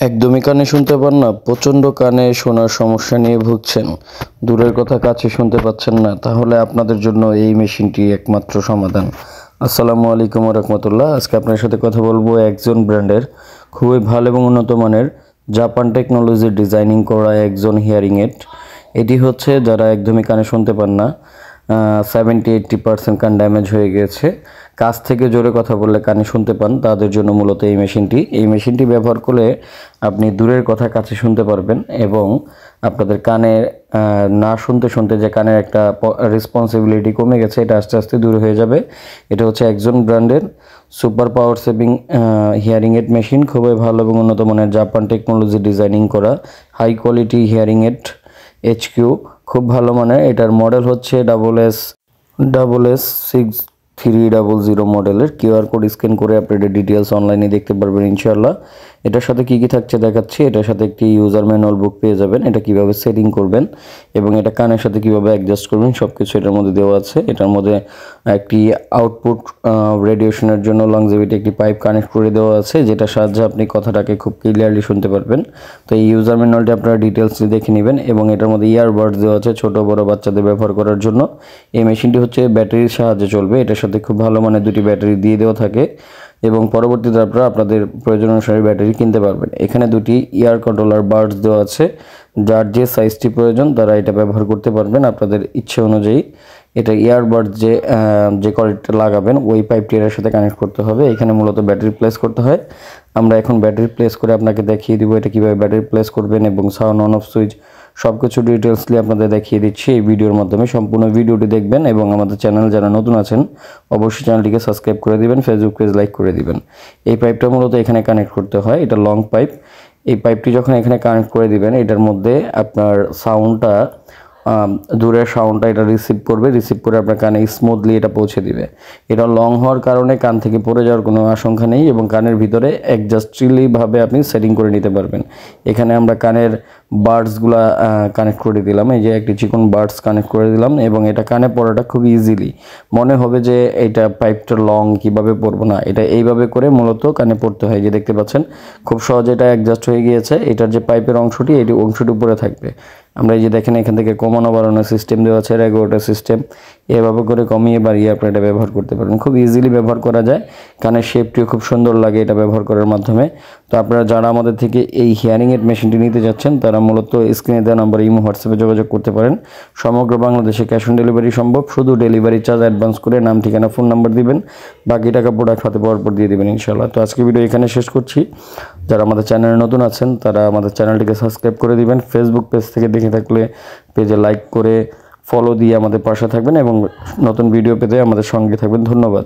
একদমই কানে শুনতে পান না, প্রচণ্ড কানে শোনার সমস্যা নিয়ে ভুগছেন, দূরের কথা কাছে শুনতে পাচ্ছেন না, তাহলে আপনাদের জন্য এই মেশিনটি একমাত্র সমাধান। আসসালামু আলাইকুম রহমতুল্লাহ। আজকে আপনার সাথে কথা বলবো একজন ব্র্যান্ডের খুবই ভালো এবং উন্নত মানের জাপান টেকনোলজির ডিজাইনিং করা একজন হিয়ারিং এড। এটি হচ্ছে যারা একদমই কানে শুনতে পান না, 70-80% কান ড্যামেজ হয়ে গিয়েছে, কাছ থেকে জোরে কথা বললে কানে শুনতে পান, তাদের জন্য মূলত এই মেশিনটি ব্যবহার করলে আপনি দূরের কথা কাছে শুনতে পারবেন এবং আপনাদের কানে না শুনতে শুনতে যে কানের একটা রেসপন্সিবিলিটি কমে গেছে, এটা আস্তে আস্তে দূর হয়ে যাবে। এটা হচ্ছে একজন ব্র্যান্ডের super power saving hearing aid machine, খুবই ভালো এবং উন্নত মানের জাপান টেকনোলজি ডিজাইনিং করা high quality hearing aid HQ, খুব ভালো মানের। এটার মডেল হচ্ছে SS6300 মডেলের। QR কোড স্ক্যান করে আপনাদের ডিটেলস অনলাইনে দেখতে পারবেন ইনশাআল্লাহ। এটার সাথে কি কি থাকছে দেখাচ্ছি। এটার সাথে একটি ইউজার ম্যানুয়াল বুক পেয়ে যাবেন, এটা কিভাবে সেটিং করবেন এবং এটা কানের সাথে কিভাবে অ্যাডজাস্ট করবেন সবকিছু এটার মধ্যে দেওয়া আছে। এটার মধ্যে একটি আউটপুট রেডিয়েশনের জন্য লংজিভিটি একটি পাইপ কানেক্ট করে দেওয়া আছে, যেটা সাহায্যে আপনি কথাটাকে খুব ক্লিয়ারলি শুনতে পারবেন। তো এই ইউজার ম্যানুয়ালটি আপনারা ডিটেলসলি দেখে নেবেন এবং এটার মধ্যে ইয়ারবাডস দেওয়া আছে ছোট বড় বাচ্চাদের ব্যবহার করার জন্য। এই মেশিনটি হচ্ছে ব্যাটারির সাহায্যে চলবে, এটার সাথে খুব ভালো মানের দুটি ব্যাটারি দিয়ে দেওয়া থাকে এবং পরবর্তীতে আপনারা আপনাদের প্রয়োজন অনুসারে ব্যাটারি কিনতে পারবেন। এখানে দুটি ইয়ার কন্ট্রোলার বাডস দেওয়া আছে, যার যে সাইজটি প্রয়োজন তারা এটা ব্যবহার করতে পারবেন আপনাদের ইচ্ছে অনুযায়ী। এটা ইয়ারবাডস যে কর্ডটা লাগাবেন ওই পাইপটি এর সাথে কানেক্ট করতে হবে। এখানে মূলত ব্যাটারি প্লেস করতে হয়। আমরা এখন ব্যাটারি প্লেস করে আপনাকে দেখিয়ে দিব এটা কীভাবে ব্যাটারি প্লেস করবেন এবং সাউন্ড অন অফ সুইচ সব কিছু ডিটেলসলি আপনাদের দেখিয়ে দিচ্ছি এই ভিডিওর মাধ্যমে। সম্পূর্ণ ভিডিওটি দেখবেন এবং আমাদের চ্যানেল যারা নতুন আছেন অবশ্যই চ্যানেলটিকে সাবস্ক্রাইব করে দিবেন, ফেসবুক পেজ লাইক করে দিবেন। এই পাইপটা মূলত এখানে কানেক্ট করতে হয়, এটা লং পাইপ। এই পাইপটি যখন এখানে কানেক্ট করে দিবেন এটার মধ্যে আপনার সাউন্ডটা দূরের সাউন্ডটা এটা রিসিভ করে আপনার কানে স্মুথলি এটা পৌঁছে দিবে। এটা লং হওয়ার কারণে কান থেকে পড়ে যাওয়ার কোনো আশঙ্কা নেই এবং কানের ভিতরে অ্যাডজাস্টলিভাবে আপনি সেটিং করে নিতে পারবেন। এখানে আমরা কানের বাডসগুলা কানেক্ট করে দিলাম, এই যে একটি চিকন বাডস কানেক্ট করে দিলাম এবং এটা কানে পড়াটা খুব ইজিলি মনে হবে যে এটা পাইপটা লং কিভাবে পড়বো না, এটা এইভাবে করে মূলত কানে পড়তে হয়। যে দেখতে পাচ্ছেন খুব সহজে এটা অ্যাডজাস্ট হয়ে গিয়েছে। এটার যে পাইপের অংশটি এই অংশটি উপরে থাকবে। আমরা এই যে দেখেন এখান থেকে কমানো বাড়ানোর সিস্টেম দেওয়া আছে, রেগুলেটর সিস্টেম, এভাবে করে কমিয়ে বাড়িয়ে আপনি এটা ব্যবহার করতে পারবেন। খুব ইজিলি ব্যবহার করা যায়, কানের শেপটিও খুব সুন্দর লাগে এটা ব্যবহার করার মাধ্যমে। তো আপনারা যারা আমাদের থেকে এই হিয়ারিং এড মেশিনটি নিতে যাচ্ছেন তারা মূলত স্ক্রিনে দেওয়া নাম্বার ইমো হোয়াটসঅ্যাপে যোগাযোগ করতে পারেন। সমগ্র বাংলাদেশে ক্যাশ অন ডেলিভারি সম্ভব, শুধু ডেলিভারি চার্জ অ্যাডভান্স করে নাম ঠিকানা ফোন নাম্বার দিবেন, বাকি টাকা প্রোডাক্ট হাতে পাওয়ার পর দিয়ে দেবেন ইনশাআল্লাহ। তো আজকে ভিডিও এখানে শেষ করছি। যারা আমাদের চ্যানেলে নতুন আছেন তারা আমাদের চ্যানেলটিকে সাবস্ক্রাইব করে দিবেন, ফেসবুক পেজ থেকে দেখে থাকলে পেজে লাইক করে ফলো দিয়ে আমাদের পাশে থাকবেন এবং নতুন ভিডিও পেতে আমাদের সঙ্গে থাকবেন। ধন্যবাদ।